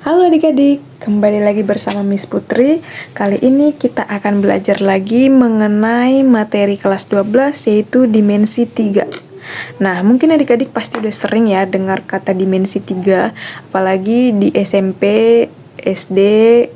Halo adik-adik, kembali lagi bersama Miss Putri. Kali ini kita akan belajar lagi mengenai materi kelas 12 yaitu dimensi 3. Nah, mungkin adik-adik pasti udah sering ya dengar kata dimensi 3, apalagi di SMP, SD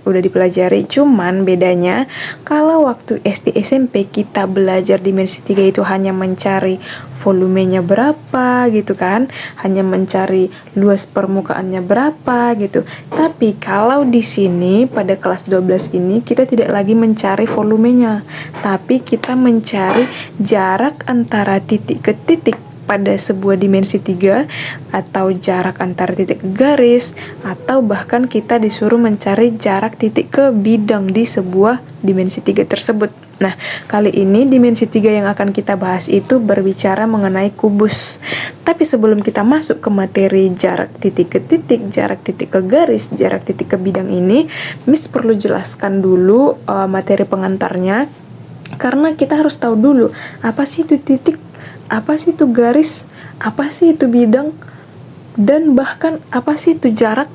udah dipelajari. Cuman bedanya kalau waktu SD SMP kita belajar dimensi 3 itu hanya mencari volumenya berapa gitu kan, hanya mencari luas permukaannya berapa gitu. Tapi kalau di sini pada kelas 12 ini kita tidak lagi mencari volumenya, tapi kita mencari jarak antara titik ke titik pada sebuah dimensi 3, atau jarak antara titik ke garis, atau bahkan kita disuruh mencari jarak titik ke bidang di sebuah dimensi 3 tersebut. Nah, kali ini dimensi 3 yang akan kita bahas itu berbicara mengenai kubus. Tapi sebelum kita masuk ke materi jarak titik ke titik, jarak titik ke garis, jarak titik ke bidang ini, Miss perlu jelaskan dulu materi pengantarnya, karena kita harus tahu dulu apa sih itu titik, apa sih itu garis, apa sih itu bidang, dan bahkan apa sih itu jarak.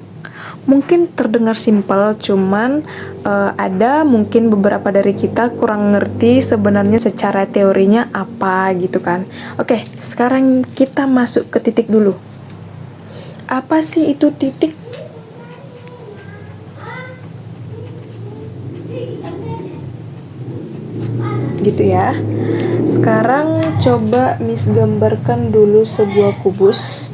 Mungkin terdengar simpel, cuman ada mungkin beberapa dari kita kurang ngerti sebenarnya secara teorinya apa gitu kan. Oke, sekarang kita masuk ke titik dulu. Apa sih itu titik? Gitu ya. Sekarang coba Miss gambarkan dulu sebuah kubus.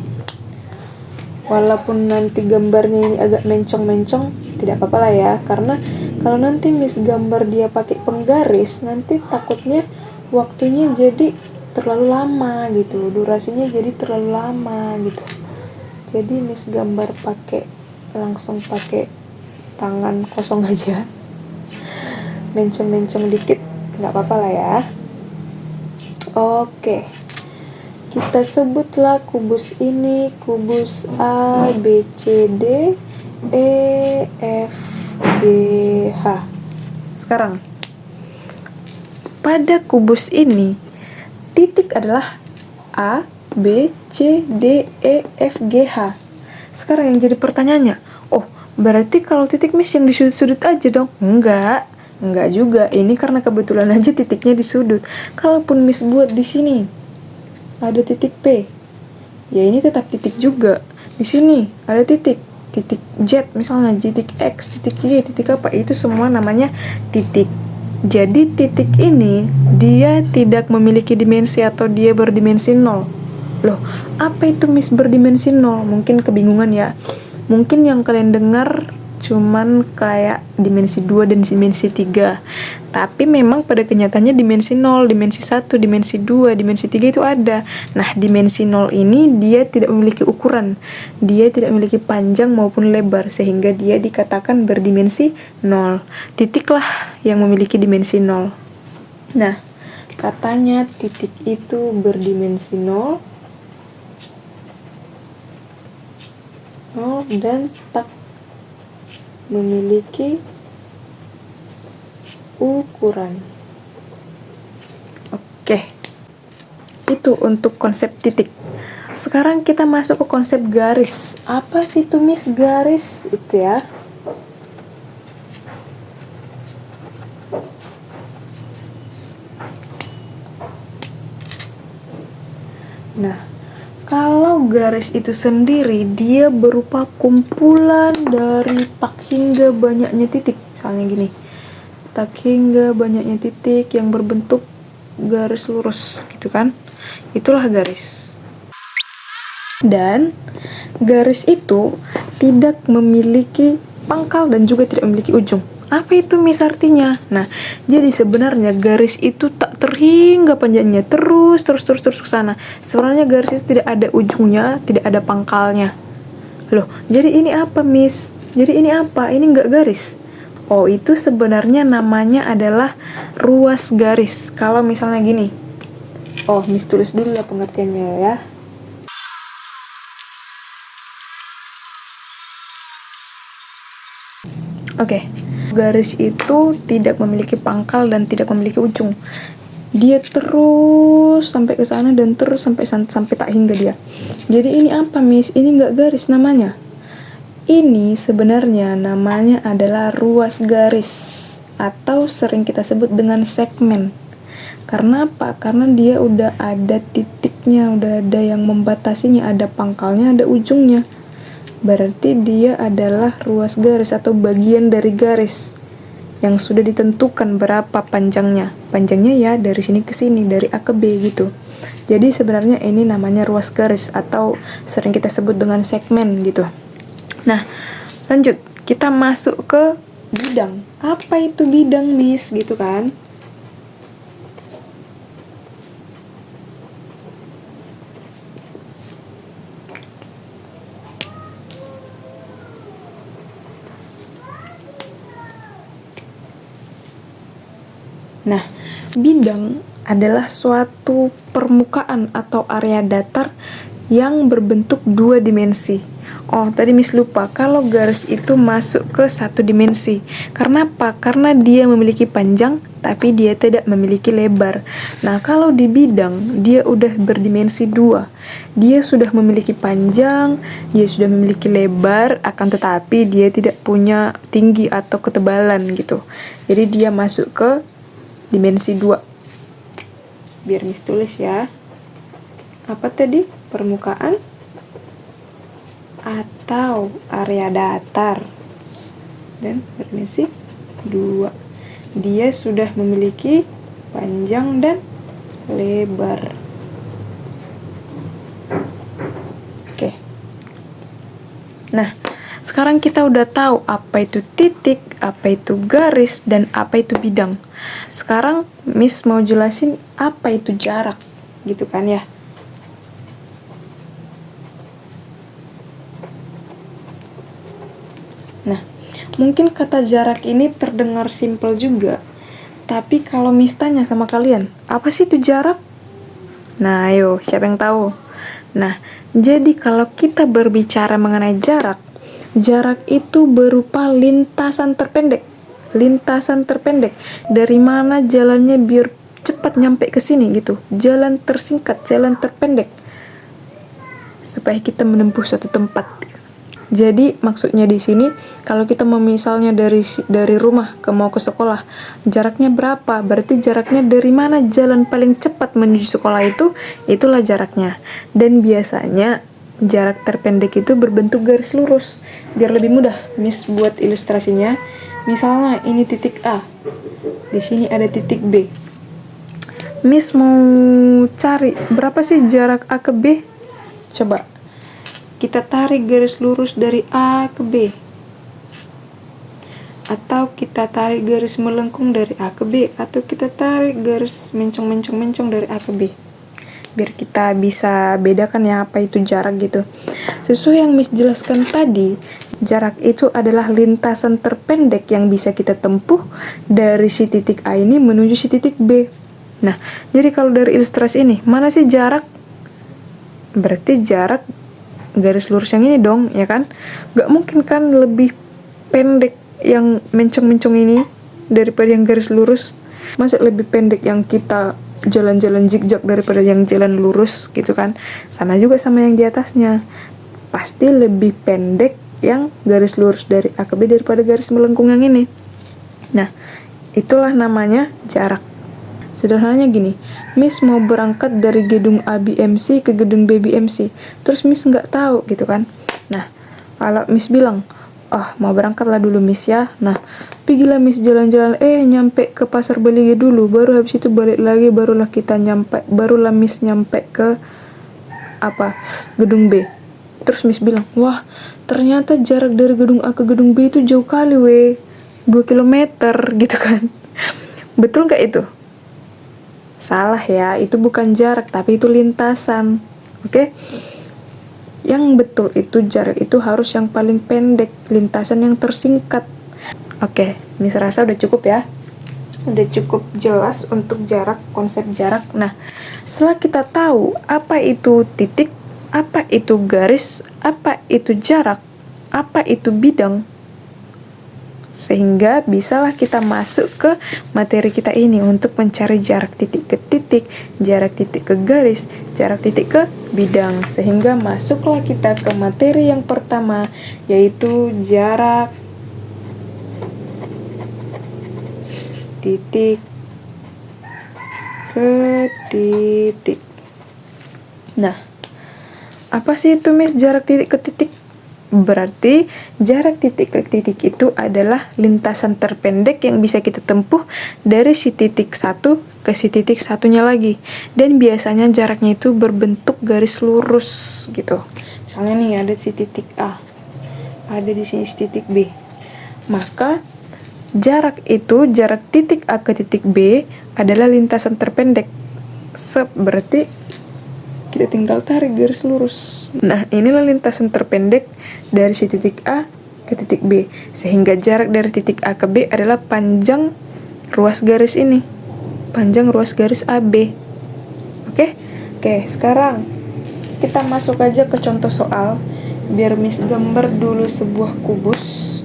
Walaupun nanti gambarnya ini agak mencong-mencong, tidak apa-apa lah ya, karena kalau nanti Miss gambar dia pakai penggaris, nanti takutnya waktunya jadi terlalu lama gitu, durasinya jadi terlalu lama gitu. Jadi Miss gambar langsung pakai tangan kosong aja, mencong-mencong dikit, nggak apa-apa lah ya. Oke, kita sebutlah kubus ini kubus A, B, C, D, E, F, G, H. Sekarang, pada kubus ini, titik adalah A, B, C, D, E, F, G, H. Sekarang yang jadi pertanyaannya, oh berarti kalau titik Miss yang di sudut-sudut aja dong? Enggak juga, ini karena kebetulan aja titiknya di sudut. Kalaupun Miss buat di sini ada titik P, ya ini tetap titik juga. Di sini ada titik Z misalnya, titik X, titik Y, titik apa, itu semua namanya titik. Jadi titik ini dia tidak memiliki dimensi atau dia berdimensi 0. Loh, apa itu Miss berdimensi 0? Mungkin kebingungan ya. Mungkin yang kalian dengar cuman kayak dimensi 2 dan dimensi 3. Tapi memang pada kenyataannya dimensi 0, dimensi 1, dimensi 2, dimensi 3 itu ada. Nah, dimensi 0 ini dia tidak memiliki ukuran. Dia tidak memiliki panjang maupun lebar, sehingga dia dikatakan berdimensi 0. Titiklah yang memiliki dimensi 0. Nah, katanya titik itu berdimensi 0 dan tak memiliki ukuran. Oke, itu untuk konsep titik. Sekarang kita masuk ke konsep garis. Apa sih itu Miss garis? Itu ya. Nah, kalau garis itu sendiri dia berupa kumpulan dari tak hingga banyaknya titik. Misalnya gini, tak hingga banyaknya titik yang berbentuk garis lurus gitu kan. Itulah garis. Dan garis itu tidak memiliki pangkal dan juga tidak memiliki ujung. Apa itu Miss artinya? Nah, jadi sebenarnya garis itu tak terhingga panjangnya, terus ke sana. Sebenarnya garis itu tidak ada ujungnya, tidak ada pangkalnya. Loh, jadi ini apa Miss? Jadi ini apa? Ini enggak garis. Oh, itu sebenarnya namanya adalah ruas garis. Kalau misalnya gini. Oh, Miss tulis dulu ya pengertiannya ya. Oke. Garis itu tidak memiliki pangkal dan tidak memiliki ujung. Dia terus sampai ke sana dan terus sampai tak hingga dia. Jadi ini apa Miss? Ini nggak garis namanya. ini sebenarnya namanya adalah ruas garis atau sering kita sebut dengan segmen. Karena apa? Karena dia udah ada titiknya, udah ada yang membatasinya, ada pangkalnya, ada ujungnya. Berarti dia adalah ruas garis atau bagian dari garis yang sudah ditentukan berapa panjangnya. Panjangnya ya dari sini ke sini, dari A ke B gitu. Jadi sebenarnya ini namanya ruas garis atau sering kita sebut dengan segmen gitu. Nah, lanjut. Kita masuk ke bidang. Apa itu bidang, Miss? Gitu kan? Nah, bidang adalah suatu permukaan atau area datar yang berbentuk dua dimensi. Oh, tadi Miss lupa, kalau garis itu masuk ke satu dimensi. Karena apa? Karena dia memiliki panjang, tapi dia tidak memiliki lebar. Nah, kalau di bidang, dia udah berdimensi dua. Dia sudah memiliki panjang, dia sudah memiliki lebar, akan tetapi dia tidak punya tinggi atau ketebalan gitu. Jadi dia masuk ke dimensi 2. Biar Miss tulis ya. Apa tadi? Permukaan atau area datar. Dan berdimensi 2. Dia sudah memiliki panjang dan lebar. Oke. Nah, sekarang kita udah tahu apa itu titik, apa itu garis, dan apa itu bidang. Sekarang Miss mau jelasin apa itu jarak, gitu kan ya. Nah, mungkin kata jarak ini terdengar simpel juga. Tapi kalau Miss tanya sama kalian, apa sih itu jarak? Nah, ayo, siapa yang tahu? Nah, jadi kalau kita berbicara mengenai jarak, jarak itu berupa lintasan terpendek. Lintasan terpendek. Dari mana jalannya biar cepat nyampe ke sini gitu. Jalan tersingkat, jalan terpendek. Supaya kita menempuh suatu tempat. Jadi maksudnya di sini kalau kita misalnya dari rumah mau ke sekolah, jaraknya berapa? Berarti jaraknya dari mana jalan paling cepat menuju sekolah itu, itulah jaraknya. Dan biasanya jarak terpendek itu berbentuk garis lurus. Biar lebih mudah, Miss buat ilustrasinya. Misalnya ini titik A. Di sini ada titik B. Miss mau cari berapa sih jarak A ke B? Coba kita tarik garis lurus dari A ke B. Atau kita tarik garis melengkung dari A ke B. Atau kita tarik garis mencong-mencong-mencong dari A ke B. Biar kita bisa bedakan ya apa itu jarak gitu. Sesuai yang Miss jelaskan tadi, jarak itu adalah lintasan terpendek yang bisa kita tempuh dari si titik A ini menuju si titik B. Nah, jadi kalau dari ilustrasi ini, mana sih jarak? Berarti jarak garis lurus yang ini dong, ya kan? Gak mungkin kan lebih pendek yang mencong-mencong ini daripada yang garis lurus. Masa lebih pendek yang kita jalan-jalan zigzag daripada yang jalan lurus gitu kan? Sama juga sama yang di atasnya. Pasti lebih pendek yang garis lurus dari A ke B daripada garis melengkung yang ini. Nah, itulah namanya jarak. Sederhananya gini, Miss mau berangkat dari gedung ABMC ke gedung BBMC, terus Miss nggak tahu gitu kan. Nah, kalau Miss bilang, mau berangkatlah dulu Miss ya. Nah, pergilah Miss jalan-jalan, nyampe ke pasar Belige dulu, baru habis itu balik lagi, barulah Miss nyampe ke gedung B. Terus Miss bilang, wah ternyata jarak dari gedung A ke gedung B itu jauh kali 2 kilometer gitu kan. Betul nggak itu? Salah ya, itu bukan jarak tapi itu lintasan. Oke? Yang betul itu jarak itu harus yang paling pendek, lintasan yang tersingkat. Oke, Miss rasa udah cukup ya. Udah cukup jelas untuk jarak, konsep jarak. Nah, setelah kita tahu apa itu titik, apa itu garis, apa itu jarak, apa itu bidang. Sehingga bisalah kita masuk ke materi kita ini untuk mencari jarak titik ke titik, jarak titik ke garis, jarak titik ke bidang. Sehingga masuklah kita ke materi yang pertama, yaitu jarak titik ke titik. Nah, apa sih itu Miss jarak titik ke titik? Berarti jarak titik ke titik itu adalah lintasan terpendek yang bisa kita tempuh dari si titik satu ke si titik satunya lagi. Dan biasanya jaraknya itu berbentuk garis lurus gitu. Misalnya nih ada si titik A, ada di sini si titik B. Maka jarak titik A ke titik B adalah lintasan terpendek. Berarti kita tinggal tarik garis lurus. Nah, inilah lintasan terpendek dari si titik A ke titik B. Sehingga jarak dari titik A ke B adalah panjang ruas garis ini. Panjang ruas garis AB. Oke? Oke, sekarang kita masuk aja ke contoh soal. Biar Miss gambar dulu sebuah kubus.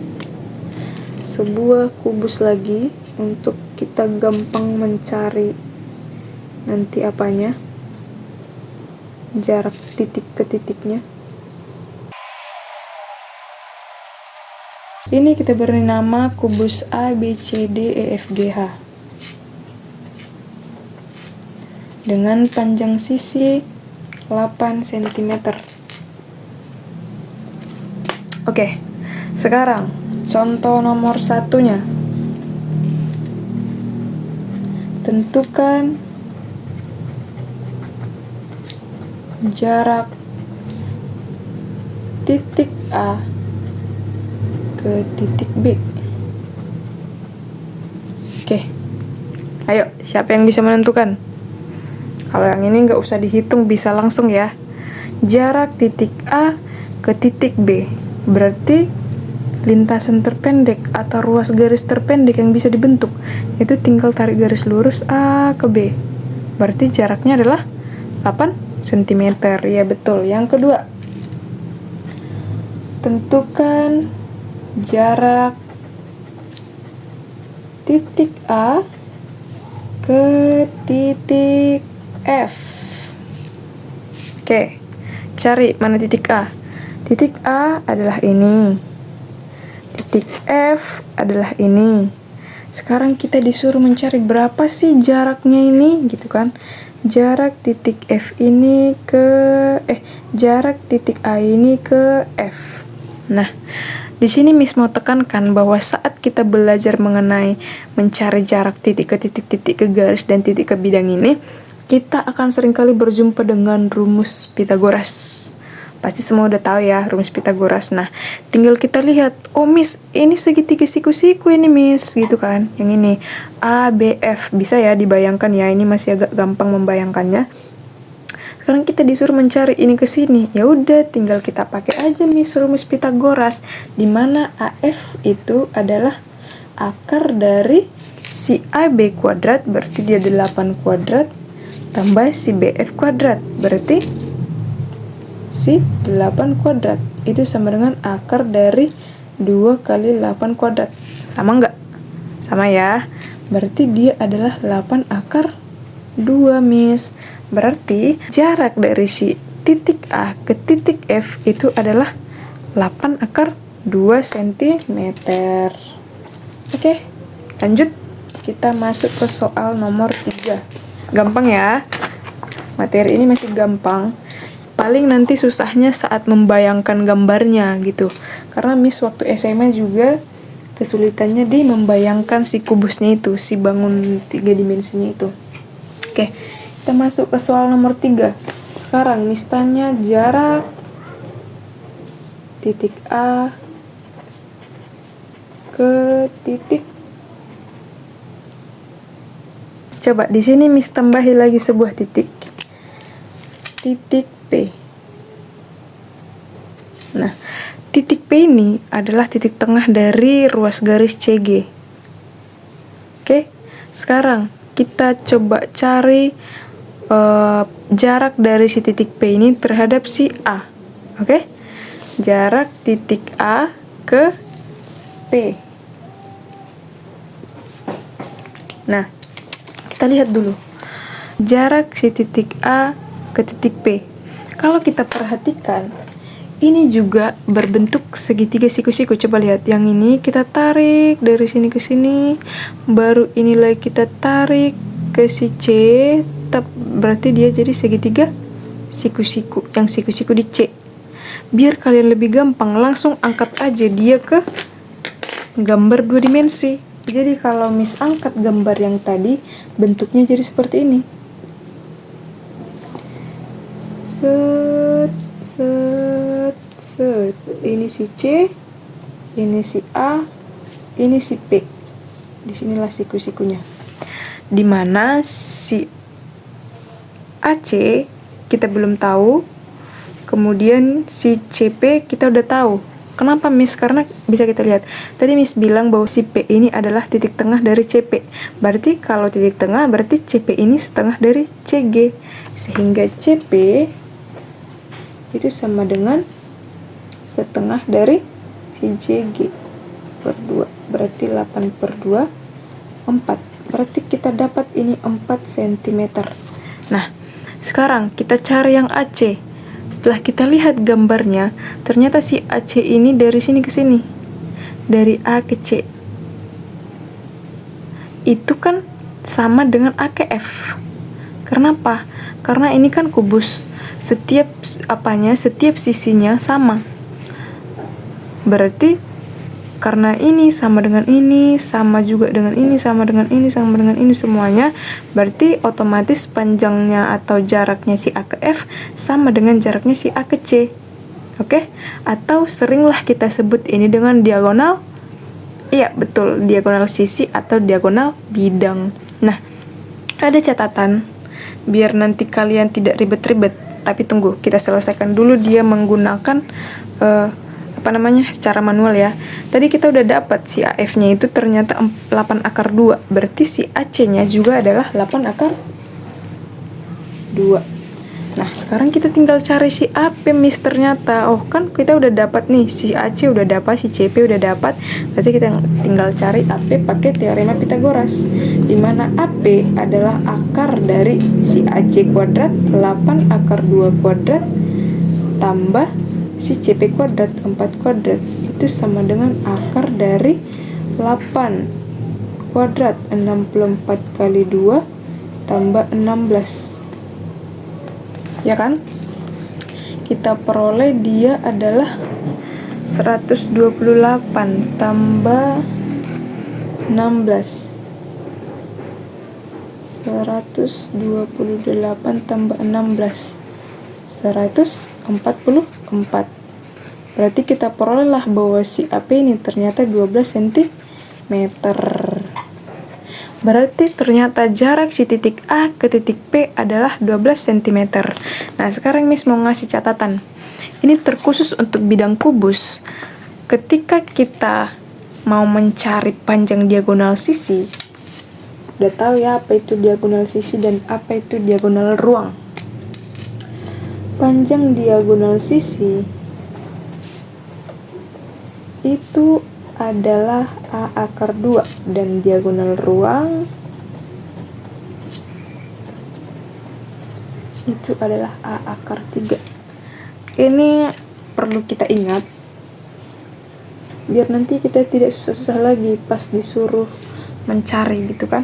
Sebuah kubus lagi untuk kita gampang mencari nanti apanya. Jarak titik ke titiknya. Ini kita beri nama kubus A, B, C, D, E, F, G, H. Dengan panjang sisi 8 cm. Oke, sekarang contoh nomor satunya. Tentukan jarak titik A ke titik B. Oke, ayo siapa yang bisa menentukan? Kalau yang ini nggak usah dihitung, bisa langsung ya. Jarak titik A ke titik B berarti lintasan terpendek atau ruas garis terpendek yang bisa dibentuk itu tinggal tarik garis lurus A ke B. Berarti jaraknya adalah 8 cm. Ya betul. Yang kedua, tentukan jarak titik A ke titik F. Oke, cari mana titik A. Titik A adalah ini, titik F adalah ini. Sekarang kita disuruh mencari berapa sih jaraknya ini gitu kan. Jarak titik F ini ke jarak titik A ini ke F. Nah, di sini Miss mau tekankan bahwa saat kita belajar mengenai mencari jarak titik ke titik, ke garis dan titik ke bidang ini, kita akan seringkali berjumpa dengan rumus Pitagoras. Pasti semua udah tahu ya rumus Pitagoras. Nah, tinggal kita lihat, oh Miss, ini segitiga siku-siku ini Miss, gitu kan. Yang ini A, B, F, bisa ya dibayangkan ya, ini masih agak gampang membayangkannya. Sekarang kita disuruh mencari ini ke sini. Ya udah, tinggal kita pakai aja Miss rumus Pitagoras, di mana AF itu adalah akar dari si AB kuadrat, berarti dia 8 kuadrat, tambah si BF kuadrat, berarti si 8 kuadrat itu sama dengan akar dari 2 kali 8 kuadrat. Sama nggak? Sama ya. Berarti dia adalah 8 akar 2 Miss. Berarti jarak dari si titik A ke titik F itu adalah 8 akar 2 cm. Oke, lanjut. Kita masuk ke soal nomor 3. Gampang ya. Materi ini masih gampang. Paling nanti susahnya saat membayangkan gambarnya gitu. Karena Miss waktu SMA juga kesulitannya di membayangkan si kubusnya itu, si bangun 3 dimensinya itu. Oke, kita masuk ke soal nomor 3. Sekarang Miss tanya jarak titik A ke titik. Coba di sini Miss tambahi lagi sebuah titik. Titik P. Nah, titik P ini adalah titik tengah dari ruas garis CG. Oke, sekarang kita coba cari jarak dari si titik P ini terhadap si A. Oke, jarak titik A ke P. Nah, kita lihat dulu jarak si titik A ke titik P. Kalau kita perhatikan, ini juga berbentuk segitiga siku-siku. Coba lihat, yang ini kita tarik dari sini ke sini, baru ini lagi kita tarik ke si C, berarti dia jadi segitiga siku-siku, yang siku-siku di C. Biar kalian lebih gampang, langsung angkat aja dia ke gambar 2 dimensi. Jadi kalau Miss angkat gambar yang tadi, bentuknya jadi seperti ini. Set, set, set. Ini si C, ini si A, ini si P. Disinilah siku-sikunya. Dimana si AC kita belum tahu, kemudian si CP kita udah tahu. Kenapa Miss? Karena bisa kita lihat, tadi Miss bilang bahwa si P ini adalah titik tengah dari CP. Berarti kalau titik tengah, berarti CP ini setengah dari CG. Sehingga CP itu sama dengan setengah dari si CG per 2. Berarti 8 per 2, 4. Berarti kita dapat ini 4 cm. Nah, sekarang kita cari yang AC. Setelah kita lihat gambarnya, ternyata si AC ini dari sini ke sini, dari A ke C. Itu kan sama dengan A ke F. Kenapa? Karena ini kan kubus. Setiap sisinya sama. Berarti karena ini sama dengan ini, sama juga dengan ini, sama dengan ini, sama dengan ini semuanya, berarti otomatis panjangnya atau jaraknya si A ke F sama dengan jaraknya si A ke C. Oke? Atau seringlah kita sebut ini dengan diagonal. Iya, betul, diagonal sisi atau diagonal bidang. Nah, ada catatan biar nanti kalian tidak ribet-ribet. Tapi tunggu, kita selesaikan dulu dia menggunakan secara manual ya. Tadi kita udah dapat si AF-nya itu ternyata 8 akar 2. Berarti si AC-nya juga adalah 8 akar 2. Nah, sekarang kita tinggal cari si AP, Miss. Ternyata, oh kan kita udah dapat nih, si AC udah dapat, si CP udah dapat. Berarti kita tinggal cari AP pakai teorema Pitagoras. Dimana AP adalah akar dari si AC kuadrat 8 akar 2 kuadrat tambah si CP kuadrat 4 kuadrat, itu sama dengan akar dari 8 kuadrat 64 kali 2 tambah 16, ya kan? Kita peroleh dia adalah 128 tambah 16, 128 tambah 16, 144. Berarti kita perolehlah bahwa si AP ini ternyata 12 cm. Berarti ternyata jarak si titik A ke titik P adalah 12 cm. Nah, sekarang Miss mau ngasih catatan. Ini terkhusus untuk bidang kubus. Ketika kita mau mencari panjang diagonal sisi, udah tahu ya apa itu diagonal sisi dan apa itu diagonal ruang. Panjang diagonal sisi itu adalah A akar 2 dan diagonal ruang itu adalah A akar 3. Ini perlu kita ingat biar nanti kita tidak susah-susah lagi pas disuruh mencari gitu kan.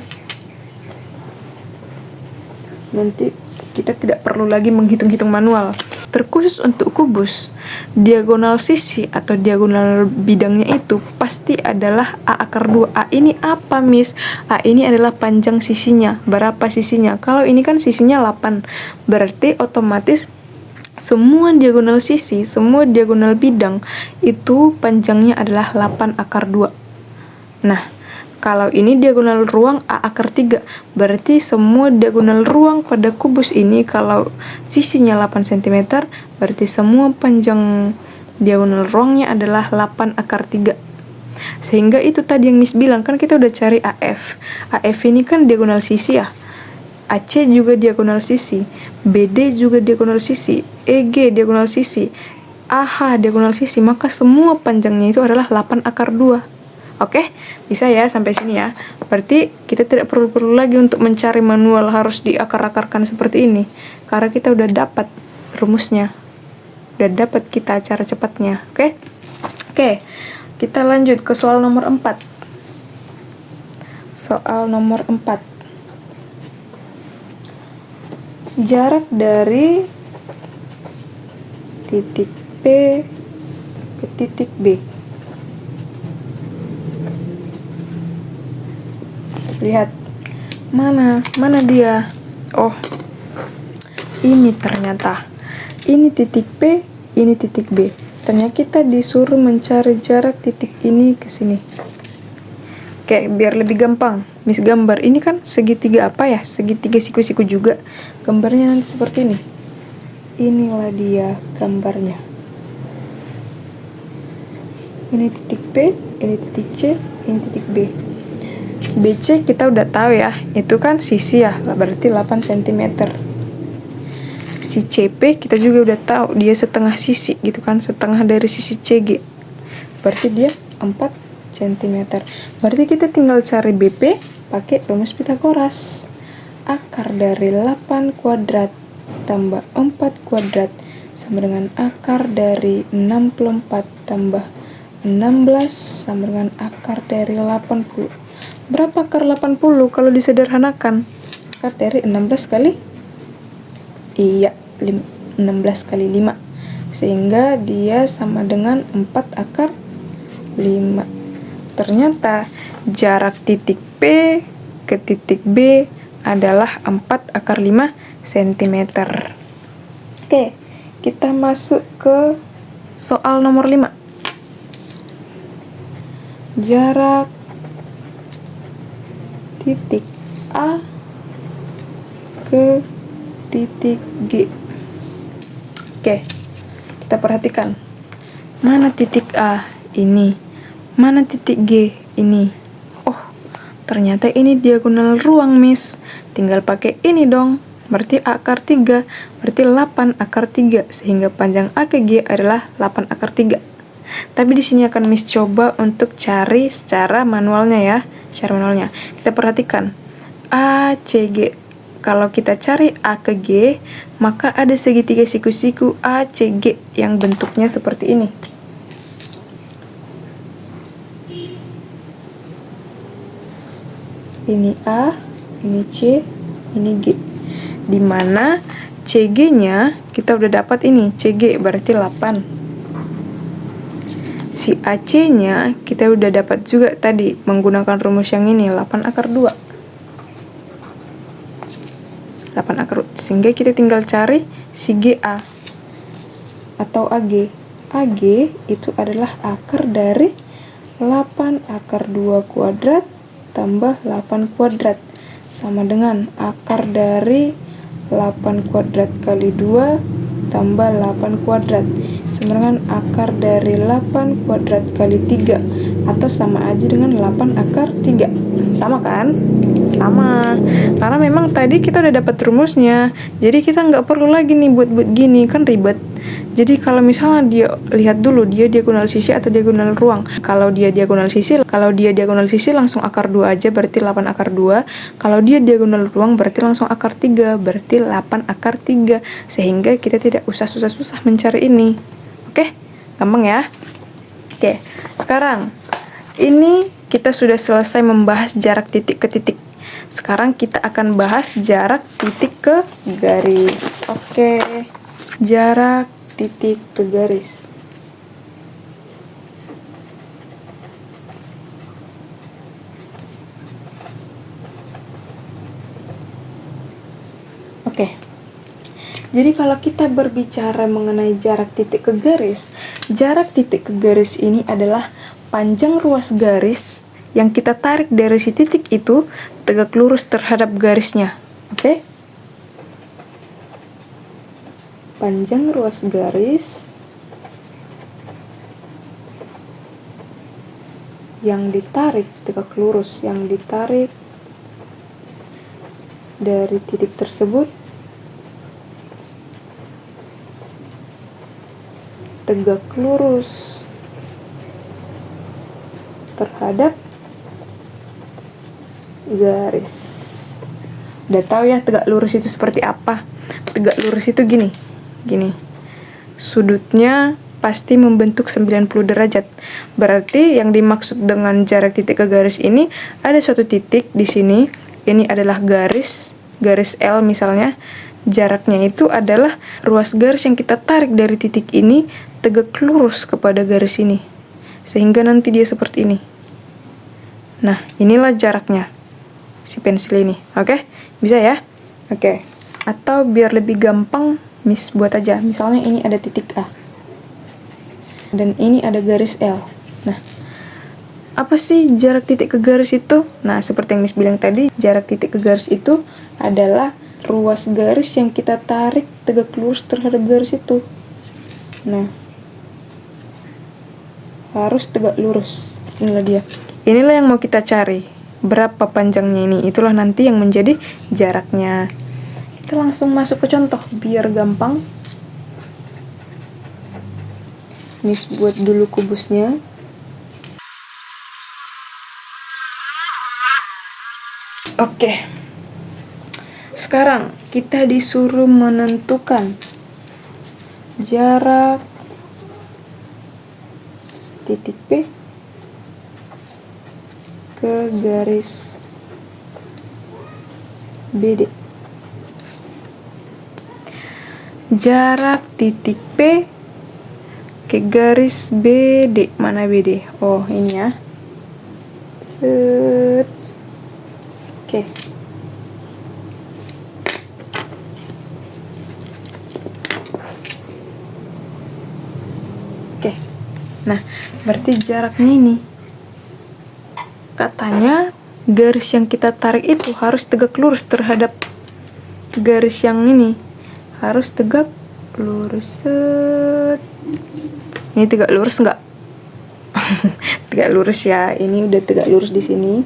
Nanti kita tidak perlu lagi menghitung-hitung manual. Terkhusus untuk kubus, diagonal sisi atau diagonal bidangnya itu pasti adalah A akar 2. A ini apa, Miss? A ini adalah panjang sisinya. Berapa sisinya? Kalau ini kan sisinya 8. Berarti otomatis semua diagonal sisi, semua diagonal bidang itu panjangnya adalah 8 akar 2. Nah, kalau ini diagonal ruang A akar 3, berarti semua diagonal ruang pada kubus ini kalau sisinya 8 cm, berarti semua panjang diagonal ruangnya adalah 8 akar 3. Sehingga itu tadi yang Miss bilang, kan kita udah cari AF. AF ini kan diagonal sisi ya. AC juga diagonal sisi, BD juga diagonal sisi, EG diagonal sisi, AH diagonal sisi, maka semua panjangnya itu adalah 8 akar 2. Oke, bisa ya sampai sini ya. Berarti kita tidak perlu lagi untuk mencari manual harus diakar-akarkan seperti ini. Karena kita udah dapat rumusnya. Udah dapat kita cara cepatnya. Oke? Oke, kita lanjut ke soal nomor 4. Soal nomor 4. Jarak dari titik P ke titik B. Lihat. Mana dia? Oh. Ini ternyata. Ini titik P, ini titik B. Ternyata kita disuruh mencari jarak titik ini ke sini. Oke, biar lebih gampang. Miss gambar. Ini kan segitiga apa ya? Segitiga siku-siku juga. Gambarnya nanti seperti ini. Inilah dia gambarnya. Ini titik P, ini titik C, ini titik B. BC kita udah tahu ya. Itu kan sisi ya. Berarti 8 cm. Si CP kita juga udah tahu dia setengah sisi gitu kan, setengah dari sisi CG, berarti dia 4 cm. Berarti kita tinggal cari BP pakai rumus Pitagoras. Akar dari 8 kuadrat tambah 4 kuadrat sama dengan akar dari 64 tambah 16 sama dengan akar dari 80. Berapa akar 80 kalau disederhanakan? Akar dari 16 kali 16 kali 5, sehingga dia sama dengan 4 akar 5. Ternyata jarak titik P ke titik B adalah 4 akar 5 cm. Oke, kita masuk ke soal nomor 5. Jarak titik A ke titik G. Oke, kita perhatikan. Mana titik A? Ini. Mana titik G? Ini. Oh, ternyata ini diagonal ruang, Miss. Tinggal pakai ini dong. Berarti akar 3. Berarti 8 akar 3. Sehingga panjang A ke G adalah 8 akar 3. Tapi di sini akan Miss coba untuk cari secara manualnya ya. Secara manualnya. Kita perhatikan. A, C, G. Kalau kita cari A ke G, maka ada segitiga siku-siku ACG yang bentuknya seperti ini. Ini A, ini C, ini G. Dimana CG-nya kita udah dapat ini, CG berarti 8. Si AC-nya kita udah dapat juga tadi menggunakan rumus yang ini, 8 akar 2. 8 akar, sehingga kita tinggal cari si GA atau AG. AG itu adalah akar dari 8 akar 2 kuadrat tambah 8 kuadrat sama dengan akar dari 8 kuadrat kali 2 tambah 8 kuadrat sama dengan akar dari 8 kuadrat kali 3 atau sama aja dengan 8 akar 3. Sama kan? Sama, karena memang tadi kita udah dapat rumusnya, jadi kita nggak perlu lagi nih buat gini, kan ribet. Jadi kalau misalnya dia lihat dulu dia diagonal sisi atau diagonal ruang. Kalau dia diagonal sisi langsung akar 2 aja, berarti 8 akar 2. Kalau dia diagonal ruang berarti langsung akar 3, berarti 8 akar 3. Sehingga kita tidak usah susah-susah mencari ini. Oke, gampang ya. Oke, sekarang ini kita sudah selesai membahas jarak titik ke titik. Sekarang kita akan bahas jarak titik ke garis. Oke, jarak titik ke garis. Oke. Jadi kalau kita berbicara mengenai jarak titik ke garis, jarak titik ke garis ini adalah panjang ruas garis yang kita tarik dari si titik itu tegak lurus terhadap garisnya. Oke? Panjang ruas garis yang ditarik tegak lurus, yang ditarik dari titik tersebut tegak lurus terhadap garis. Udah tahu ya tegak lurus itu seperti apa? Tegak lurus itu gini. Sudutnya pasti membentuk 90 derajat. Berarti yang dimaksud dengan jarak titik ke garis ini ada suatu titik di sini. Ini adalah garis L misalnya. Jaraknya itu adalah ruas garis yang kita tarik dari titik ini tegak lurus kepada garis ini. Sehingga nanti dia seperti ini. Nah, inilah jaraknya si pensil ini. Oke? Bisa ya? Oke. Atau biar lebih gampang, Miss buat aja. Misalnya ini ada titik A. Dan ini ada garis L. Nah, apa sih jarak titik ke garis itu? Nah, seperti yang Miss bilang tadi, jarak titik ke garis itu adalah ruas garis yang kita tarik tegak lurus terhadap garis itu. Nah, harus tegak lurus. Inilah dia. Inilah yang mau kita cari. Berapa panjangnya ini? Itulah nanti yang menjadi jaraknya. Kita langsung masuk ke contoh biar gampang. Miss buat dulu kubusnya. Oke. Sekarang kita disuruh menentukan jarak titik P ke garis BD. Jarak titik P ke garis BD. Mana BD? Oh, ini ya. Set. Oke. Nah, berarti jaraknya ini. Katanya garis yang kita tarik itu harus tegak lurus terhadap garis yang ini. Harus tegak lurus. Set. Ini tegak lurus nggak? Tegak lurus ya. Ini udah tegak lurus di sini.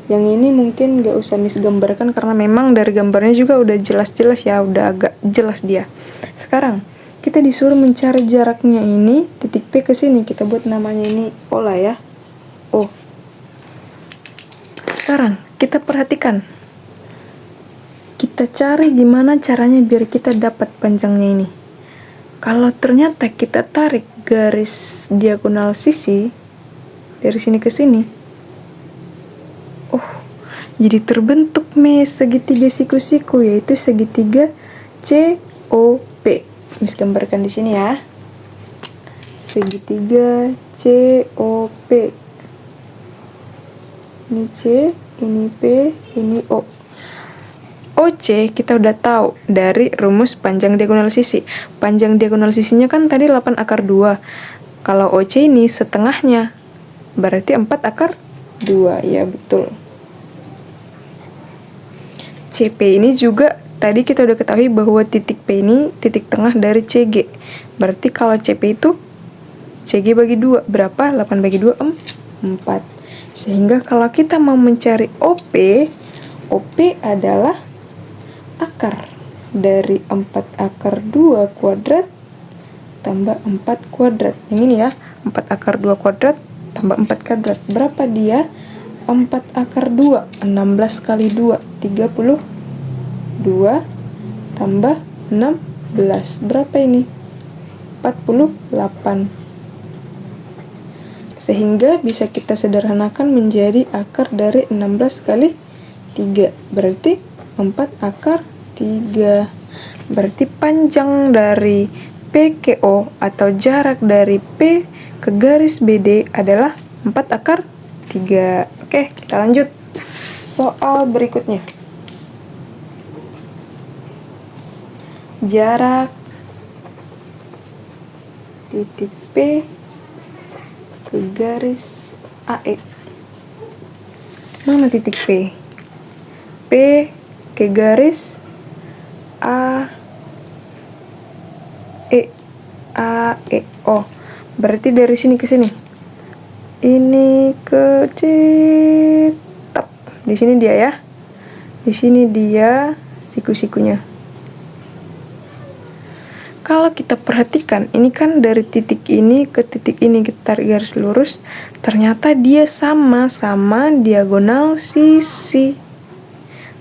Yang ini mungkin nggak usah Miss gambarkan karena memang dari gambarnya juga udah jelas-jelas ya, udah agak jelas dia. Sekarang kita disuruh mencari jaraknya ini titik P ke sini. Kita buat namanya ini O lah ya. O. Sekarang kita perhatikan. Kita cari gimana caranya biar kita dapat panjangnya ini. Kalau ternyata kita tarik garis diagonal sisi dari sini ke sini. Oh, jadi terbentuk segitiga siku-siku, yaitu segitiga COP. Miss gambarkan di sini ya. Segitiga COP. Ini C, ini P, ini O. OC kita udah tahu dari rumus panjang diagonal sisi. Panjang diagonal sisinya kan tadi 8 akar 2. Kalau OC ini setengahnya, berarti 4 akar 2. Ya, betul. CP ini juga tadi kita udah ketahui bahwa titik P ini titik tengah dari CG. Berarti kalau CP itu CG bagi 2 berapa? 8 bagi 2 4. Sehingga kalau kita mau mencari OP, OP adalah akar dari 4 akar 2 kuadrat tambah 4 kuadrat. Yang ini ya, 4 akar 2 kuadrat tambah 4 kuadrat. Berapa dia? 4 akar 2, 16 kali 2, 32 tambah 16. Berapa ini? 48. Sehingga bisa kita sederhanakan menjadi akar dari 16 kali 3. Berarti 4 akar 3. Berarti panjang dari P ke O atau jarak dari P ke garis BD adalah 4 akar 3. Oke, kita lanjut. Soal berikutnya. Jarak titik P ke garis AE. Mana titik P? P ke garis A E. Oh, berarti dari sini ke sini. Ini ke tap. Di sini dia ya. Di sini dia siku-sikunya. kalau kita perhatikan, ini kan dari titik ini ke titik ini kita tarik garis lurus, ternyata dia sama-sama diagonal sisi.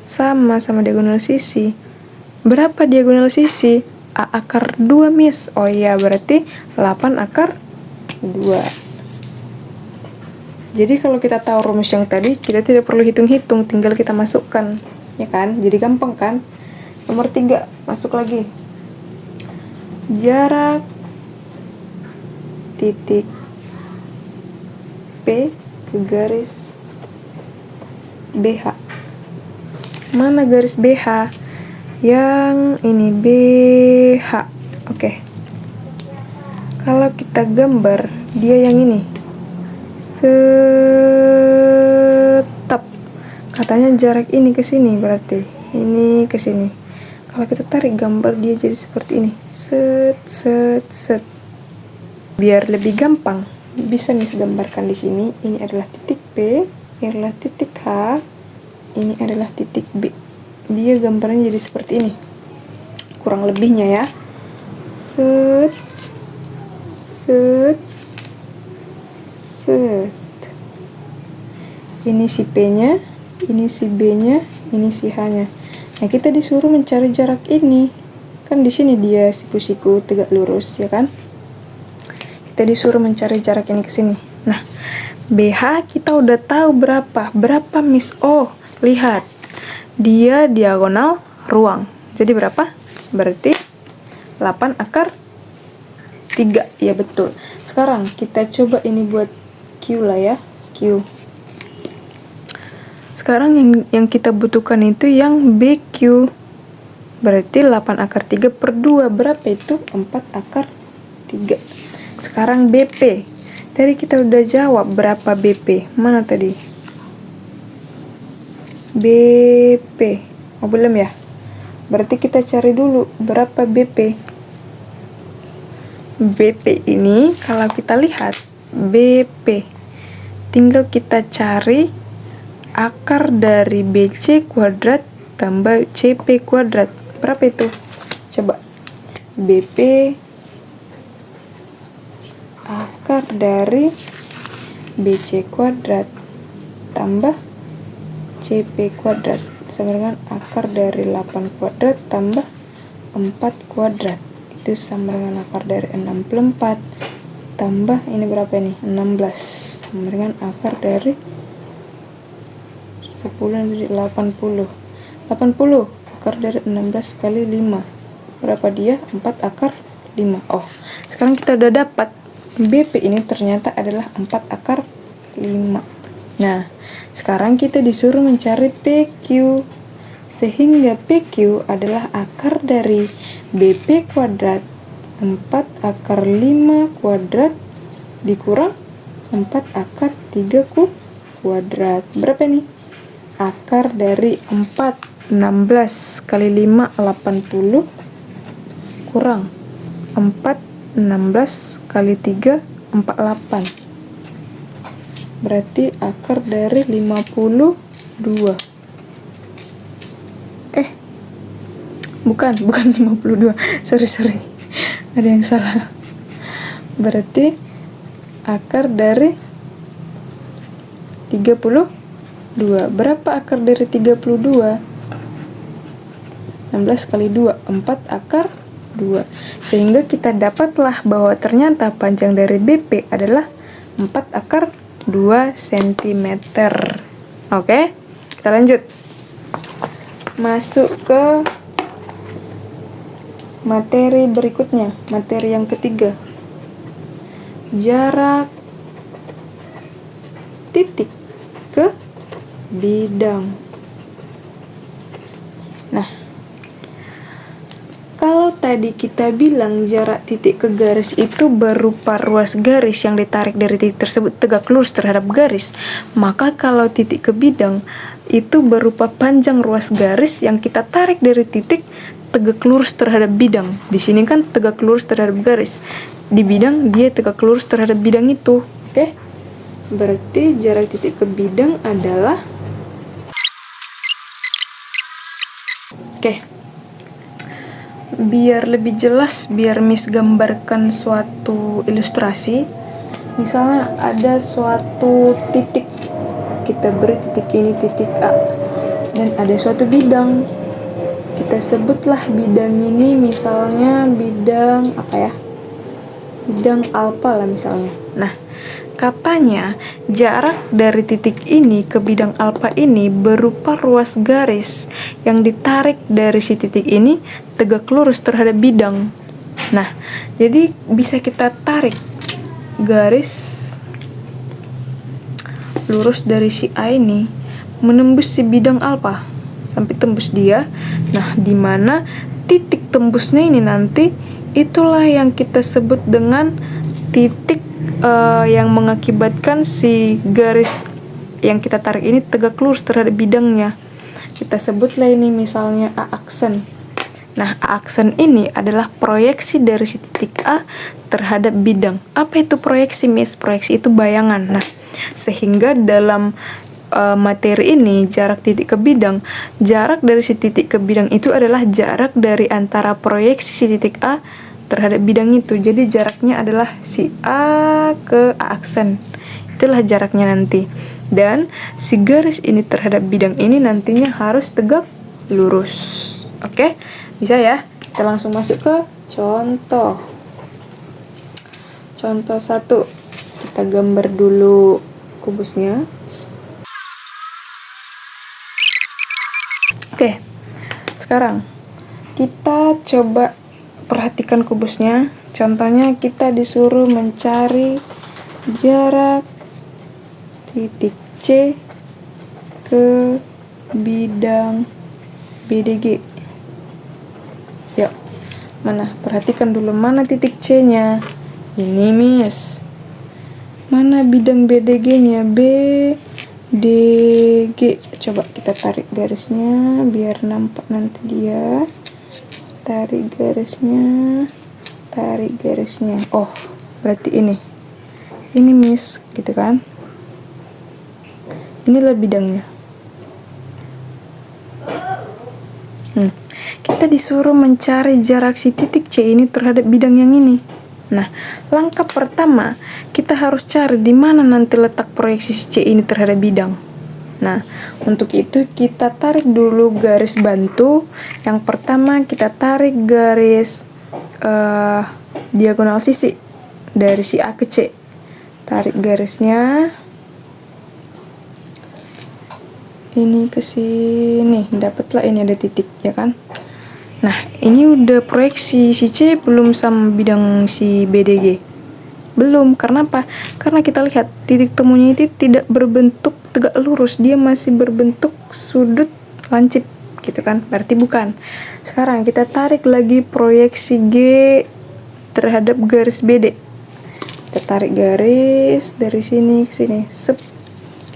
Sama-sama diagonal sisi. Berapa diagonal sisi? A akar 2, Miss. Oh iya, berarti 8 akar 2. Jadi kalau kita tahu rumus yang tadi, kita tidak perlu hitung-hitung, tinggal kita masukkan, ya kan? Jadi gampang kan? Nomor 3, masuk lagi. Jarak titik P ke garis BH. Mana garis BH? Yang ini BH. Oke. Kalau kita gambar, dia yang ini. Tetap. Katanya jarak ini ke sini, berarti ini ke sini. Kalau kita tarik gambar, dia jadi seperti ini. Set. Biar lebih gampang, bisa Miss gambarkan di sini. Ini adalah titik P, ini adalah titik H, ini adalah titik B. Dia gambarnya jadi seperti ini. Kurang lebihnya ya. Set. Ini si P-nya, ini si B-nya, ini si H-nya. Nah, kita disuruh mencari jarak ini. Kan di sini dia siku-siku tegak lurus, ya kan? Kita disuruh mencari jarak ini ke sini. Nah, BH kita udah tahu berapa. Berapa, Miss? Oh, lihat. Dia diagonal ruang. Jadi berapa? Berarti 8 akar 3. Ya, betul. Sekarang kita coba ini buat Q lah ya. Q. Sekarang yang kita butuhkan itu yang BQ. Berarti 8 akar 3 per 2. Berapa itu? 4 akar 3. Sekarang BP. Tadi kita udah jawab berapa BP. Mana tadi? BP. Oh, belum ya? Berarti kita cari dulu berapa BP. BP ini kalau kita lihat BP. Tinggal kita cari akar dari BC kuadrat tambah CP kuadrat. Berapa itu? Coba. BP akar dari BC kuadrat tambah CP kuadrat sama dengan akar dari 8 kuadrat tambah 4 kuadrat. Itu sama dengan akar dari 64 tambah ini berapa ini? 16 sama dengan akar dari 10 jadi 80. 80 akar dari 16 kali 5. Berapa dia? 4 akar 5. Oh, sekarang kita udah dapat BP ini ternyata adalah 4 akar 5. Nah, sekarang kita disuruh mencari PQ. Sehingga PQ adalah akar dari BP kuadrat 4 akar 5 kuadrat dikurang 4 akar 3 kuadrat. Berapa nih? Akar dari 4, 16 kali 5, 80 kurang 4, 16 kali 3, 48. Berarti akar dari 52. Bukan 52. Sorry. Ada yang salah. Berarti akar dari 32. Berapa akar dari 32? 16 kali 2, 4 akar 2. Sehingga kita dapatlah bahwa ternyata panjang dari BP adalah 4 akar 2 cm. Oke, kita lanjut. Masuk ke materi berikutnya, materi yang ketiga. Jarak titik ke bidang. Nah, kalau tadi kita bilang jarak titik ke garis itu berupa ruas garis yang ditarik dari titik tersebut tegak lurus terhadap garis, maka kalau titik ke bidang itu berupa panjang ruas garis yang kita tarik dari titik tegak lurus terhadap bidang. Di sini kan tegak lurus terhadap garis. Di bidang dia tegak lurus terhadap bidang itu. Oke? Berarti jarak titik ke bidang adalah biar lebih jelas, biar Miss gambarkan suatu ilustrasi. Misalnya ada suatu titik, kita beri titik ini titik A, dan ada suatu bidang, kita sebutlah bidang ini misalnya bidang apa ya, bidang alfa lah misalnya. Nah, katanya jarak dari titik ini ke bidang alfa ini berupa ruas garis yang ditarik dari si titik ini tegak lurus terhadap bidang. Nah, jadi bisa kita tarik garis lurus dari si A ini menembus si bidang alfa sampai tembus dia. Nah, di mana titik tembusnya ini nanti itulah yang kita sebut dengan titik yang mengakibatkan si garis yang kita tarik ini tegak lurus terhadap bidangnya. Kita sebutlah ini misalnya A aksen. Nah, A aksen ini adalah proyeksi dari si titik A terhadap bidang. Apa itu proyeksi, Miss? Proyeksi itu bayangan. Nah, sehingga dalam materi ini, jarak titik ke bidang, jarak dari si titik ke bidang itu adalah jarak dari antara proyeksi si titik A terhadap bidang itu. Jadi jaraknya adalah si A ke A aksen. Itulah jaraknya nanti. Dan si garis ini terhadap bidang ini nantinya harus tegak lurus. Oke? Bisa ya? Kita langsung masuk ke contoh. Contoh 1. Kita gambar dulu kubusnya. Oke. Sekarang kita coba perhatikan kubusnya. Contohnya kita disuruh mencari jarak titik C ke bidang BDG. Yuk, mana? Perhatikan dulu mana titik C-nya. Ini, Miss. Mana bidang BDG-nya? BDG. Coba kita tarik garisnya biar nampak nanti dia. Tarik garisnya. Oh, berarti ini, Miss, gitu kan? Inilah bidangnya. Kita disuruh mencari jarak si titik C ini terhadap bidang yang ini. Nah, langkah pertama kita harus cari di mana nanti letak proyeksi si C ini terhadap bidang. Nah, untuk itu kita tarik dulu garis bantu. Yang pertama kita tarik garis diagonal sisi dari si A ke C. Tarik garisnya ini ke sini, dapatlah ini ada titik, ya kan? Nah, ini udah proyeksi si C belum sama bidang si BDG? Belum. Karena apa? Karena kita lihat titik temunya itu tidak berbentuk tegak lurus, dia masih berbentuk sudut lancip, gitu kan? Berarti bukan. Sekarang kita tarik lagi proyeksi G terhadap garis BD. Kita tarik garis dari sini ke sini. Sep.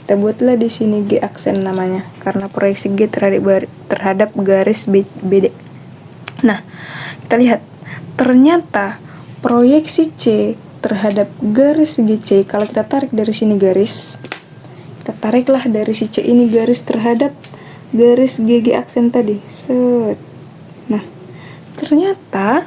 Kita buatlah di sini G aksen namanya, karena proyeksi G terhadap garis BD. Nah, kita lihat ternyata proyeksi C terhadap garis GC, kalau kita tarik dari sini garis, kita tariklah dari si C ini garis terhadap garis GG aksen tadi. Set. Nah, ternyata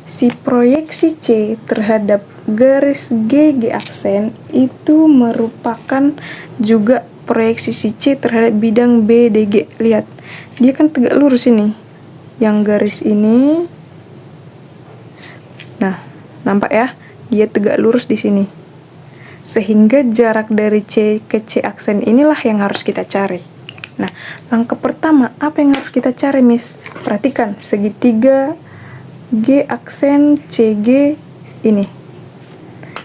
si proyeksi C terhadap garis GG aksen itu merupakan juga proyeksi si C terhadap bidang BDG. Lihat, dia kan tegak lurus ini. Yang garis ini, nah, nampak ya, dia tegak lurus di sini. Sehingga jarak dari C ke C aksen inilah yang harus kita cari. Nah, langkah pertama apa yang harus kita cari, Miss? Perhatikan segitiga G aksen CG ini.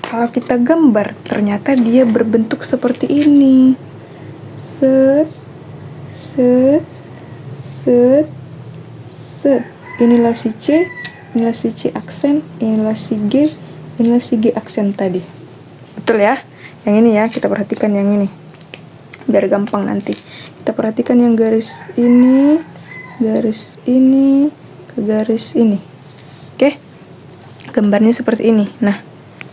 Kalau kita gambar, ternyata dia berbentuk seperti ini. Set, set, set, set. Inilah si C, inilah si C aksen, inilah si G, inilah si G aksen tadi. Betul ya? Yang ini ya, kita perhatikan yang ini. Biar gampang nanti. Kita perhatikan yang garis ini ke garis ini. Oke? Gambarnya seperti ini. Nah,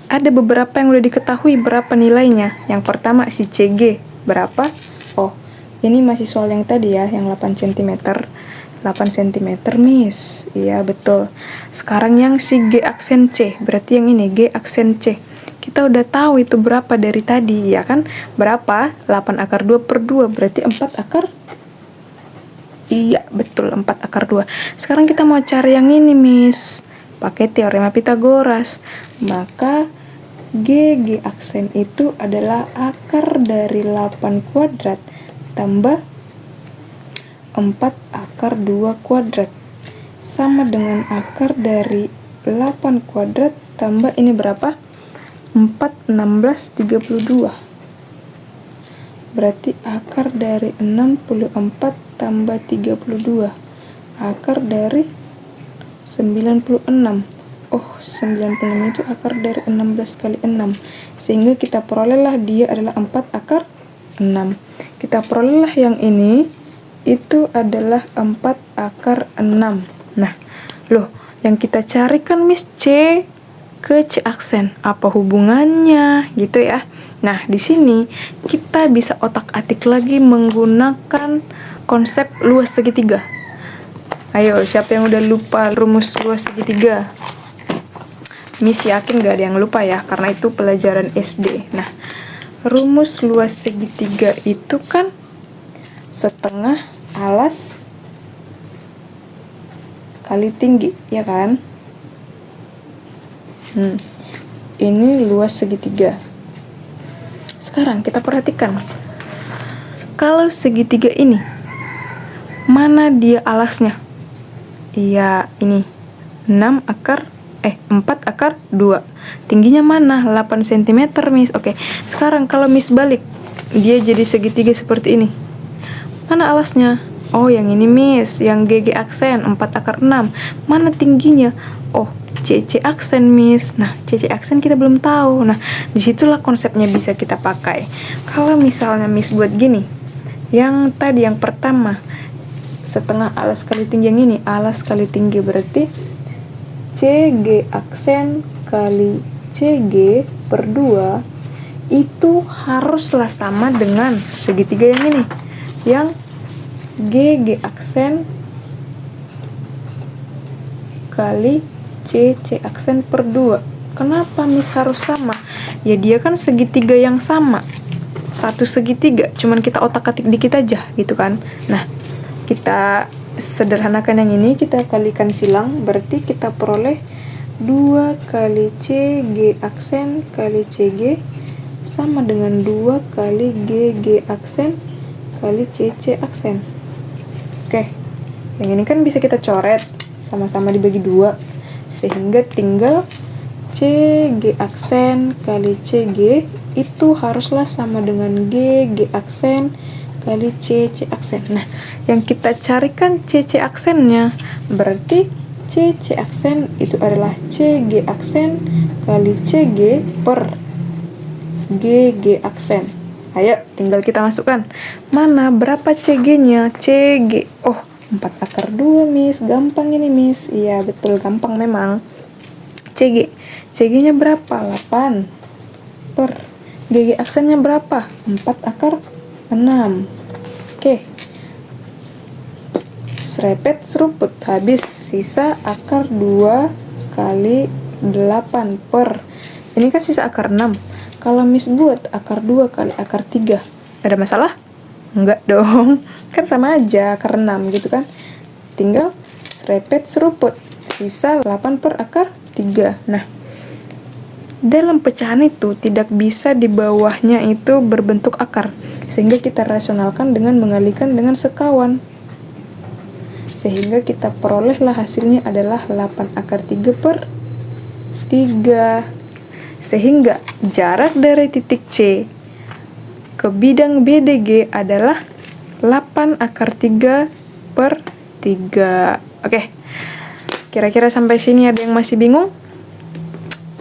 ada beberapa yang udah diketahui berapa nilainya. Yang pertama si CG berapa? Oh, ini masih soal yang tadi ya, yang 8 cm. 8 cm, Miss. Iya, betul. Sekarang yang si G aksen C, berarti yang ini G aksen C. Kita udah tahu itu berapa dari tadi, ya kan? Berapa? 8 akar 2 per 2, berarti 4 akar. Iya, betul, 4 akar 2. Sekarang kita mau cari yang ini, Miss. Pakai teorema Pitagoras. Maka G aksen itu adalah akar dari 8 kuadrat tambah 4 akar 2 kuadrat sama dengan akar dari 8 kuadrat tambah ini berapa? 4, 16, 32. Berarti akar dari 64 tambah 32. Akar dari 96. Oh, 96 itu akar dari 16 kali 6. Sehingga kita perolehlah dia adalah 4 akar 6. Kita perolehlah yang ini itu adalah 4 akar 6. Nah, loh, yang kita cari kan Miss C ke C aksen. Apa hubungannya? Gitu ya. Nah, di sini kita bisa otak-atik lagi menggunakan konsep luas segitiga. Ayo, siapa yang udah lupa rumus luas segitiga? Miss yakin gak ada yang lupa ya, karena itu pelajaran SD. Nah, rumus luas segitiga itu kan setengah alas kali tinggi, ya kan? Ini luas segitiga. Sekarang kita perhatikan. Kalau segitiga ini, mana dia alasnya? Iya, ini 4 akar 2. Tingginya mana? 8 cm, Miss. Oke, sekarang kalau Miss balik, dia jadi segitiga seperti ini. Mana alasnya? Oh, yang ini, Miss. Yang GG aksen, 4 akar 6. Mana tingginya? Oh, CC aksen, Miss. Nah, CC aksen kita belum tahu. Nah, disitulah konsepnya bisa kita pakai. Kalau misalnya Miss buat gini, yang tadi yang pertama, setengah alas kali tinggi, yang ini alas kali tinggi, berarti CG aksen kali CG per 2 itu haruslah sama dengan segitiga yang ini, yang GG aksen kali CC aksen per 2. Kenapa Miss harus sama? Ya dia kan segitiga yang sama, satu segitiga, cuman kita otak-atik dikit aja gitu kan. Nah, kita sederhanakan yang ini, kita kalikan silang, berarti kita peroleh 2 kali CG aksen kali CG sama dengan 2 kali GG aksen kali CC aksen. Oke, yang ini kan bisa kita coret, sama-sama dibagi 2, sehingga tinggal CG aksen kali CG itu haruslah sama dengan GG aksen kali CC aksen. Nah, yang kita carikan CC aksennya, berarti CC aksen itu adalah CG aksen kali CG per GG aksen. Ayo, tinggal kita masukkan. Mana berapa CG-nya? CG. Oh, 4 akar 2, Miss. Gampang ini, Miss. Iya, betul, gampang memang. CG. CG-nya berapa? 8 per GG aksennya berapa? 4 akar 6. Oke. Serepet seruput, habis, sisa akar 2 kali 8 per. Ini kan sisa akar 6. Kalau Miss buat akar 2 kali akar 3, ada masalah? Enggak dong. Kan sama aja, akar 6 gitu kan. Tinggal serepet seruput, sisa 8 per akar 3. Nah, dalam pecahan itu tidak bisa di bawahnya itu berbentuk akar, sehingga kita rasionalkan dengan mengalihkan dengan sekawan. Sehingga kita perolehlah hasilnya adalah 8 akar 3 per 3. Sehingga jarak dari titik C ke bidang BDG adalah 8 akar 3 per 3. Oke, kira-kira sampai sini ada yang masih bingung?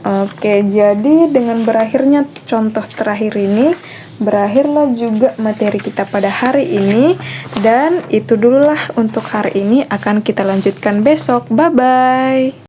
Oke, jadi dengan berakhirnya contoh terakhir ini, berakhirlah juga materi kita pada hari ini. Dan itu dululah untuk hari ini, akan kita lanjutkan besok. Bye-bye.